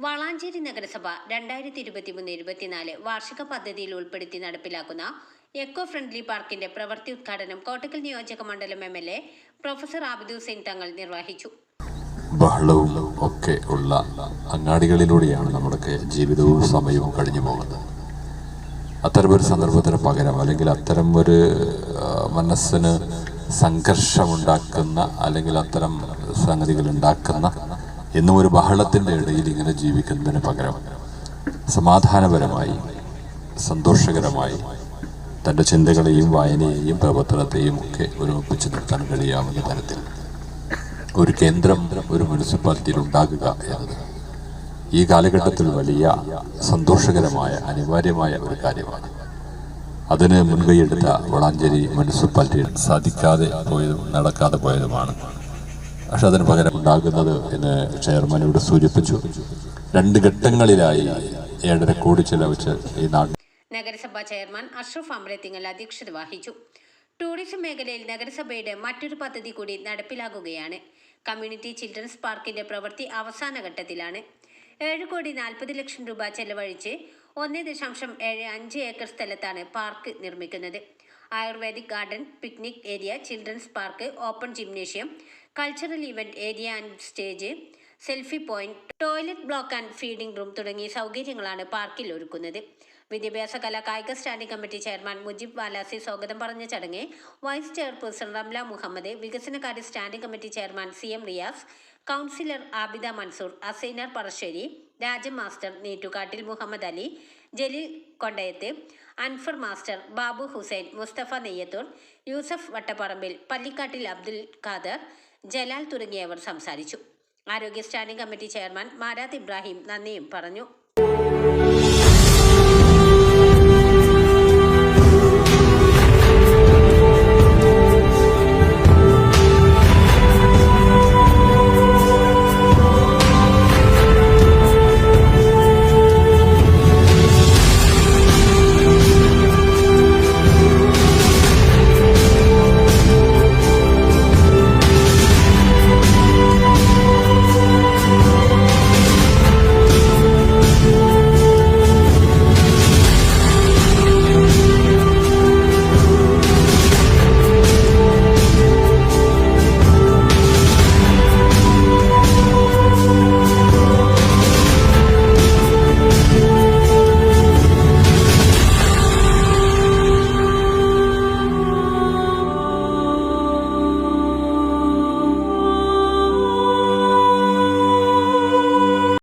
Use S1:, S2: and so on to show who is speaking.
S1: വളാഞ്ചേരി നഗരസഭ 2023-24 വാർഷിക പദ്ധതിയിൽ ഉൾപ്പെടുത്തി നടപ്പിലാക്കുന്ന എക്കോ ഫ്രണ്ട്ലി പാർക്കിന്റെ പ്രവൃത്തി ഉദ്ഘാടനം കോട്ടക്കൽ നിയോജക മണ്ഡലം MLA പ്രൊഫസർ ആബിദ് ഹുസൈൻ തങ്ങൾ നിർവഹിച്ചു.
S2: ബഹളവും ഒക്കെ ഉള്ള അങ്ങാടികളിലൂടെയാണ് നമ്മുടെ ജീവിതവും സമയവും കഴിഞ്ഞു പോകുന്നത്. അത്തരമൊരു സന്ദർഭത്തിന് പകരം അല്ലെങ്കിൽ അത്തരം ഒരു മനസ്സിന് സംഘർഷമുണ്ടാക്കുന്ന അല്ലെങ്കിൽ അത്തരം സംഗതികൾ ഉണ്ടാക്കുന്ന എന്നും ഒരു ബഹളത്തിൻ്റെ ഇടയിൽ ഇങ്ങനെ ജീവിക്കുന്നതിന് പകരം സമാധാനപരമായി സന്തോഷകരമായി തൻ്റെ ചിന്തകളെയും വായനയെയും പ്രവർത്തനത്തെയും ഒക്കെ ഒരുമിപ്പിച്ച് നിർത്താൻ കഴിയാവുന്ന തരത്തിൽ ഒരു കേന്ദ്രം ഒരു മുനിസിപ്പാലിറ്റിയിൽ ഉണ്ടാകുക എന്നത് ഈ കാലഘട്ടത്തിൽ വലിയ സന്തോഷകരമായ അനിവാര്യമായ ഒരു കാര്യമാണ്. അതിന് മുൻകൈയെടുത്ത വളാഞ്ചേരി മുനിസിപ്പാലിറ്റി സാധിക്കാതെ പോയതും നടക്കാതെ പോയതുമാണ്. പക്ഷെ അതിന് പകരം ഉണ്ടാകുന്നത് എന്ന് ചെയർമാൻ ഇവിടെ സൂചിപ്പിച്ചു. 2 ഘട്ടങ്ങളിലായി 7.5 കോടി ചെലവഴിച്ച് ഈ നാട്.
S1: നഗരസഭാ ചെയർമാൻ അഷ്റഫ് അമ്രത്തിങ്ങൽ അധ്യക്ഷത വഹിച്ചു. ടൂറിസം മേഖലയിൽ നഗരസഭയുടെ മറ്റൊരു പദ്ധതി കൂടി നടപ്പിലാക്കുകയാണ്. കമ്മ്യൂണിറ്റി ചിൽഡ്രൻസ് പാർക്കിന്റെ പ്രവൃത്തി അവസാന ഘട്ടത്തിലാണ്. 7,40,00,000 രൂപ ചെലവഴിച്ച് 1.75 ഏക്കർ സ്ഥലത്താണ് പാർക്ക് നിർമ്മിക്കുന്നത്. Ayurvedic garden, picnic area, children's park, open gymnasium, cultural event area and stage, selfie point, toilet block and feeding room തുടങ്ങിയ സൗകര്യങ്ങളാണ് പാർക്കിൽ ഒരുക്കുന്നത്. വിദ്യാഭ്യാസ കലാ കായിക standing committee chairman Mujeeb Valasi സ്വാഗതം പറഞ്ഞ ചടങ്ങ് വൈസ് ചെയർപേഴ്സൺ റംല മുഹമ്മദ്, വികസനകാര്യ standing committee chairman CM Riyas, councillor Abida Mansoor, Assainar Parassery, Rajam master, Neettukattil Muhammad Ali, Jaleel Kondayath, Anfar master, Babu Hussain, Musthafa Neyyathur, Yusuf Vattapparambil, പള്ളിക്കാട്ടിൽ Abdul Khader, Jalal തുടങ്ങിയവർ സംസാരിച്ചു. ആരോഗ്യ standing committee chairman Marath Ibrahim നന്ദിയും പറഞ്ഞു.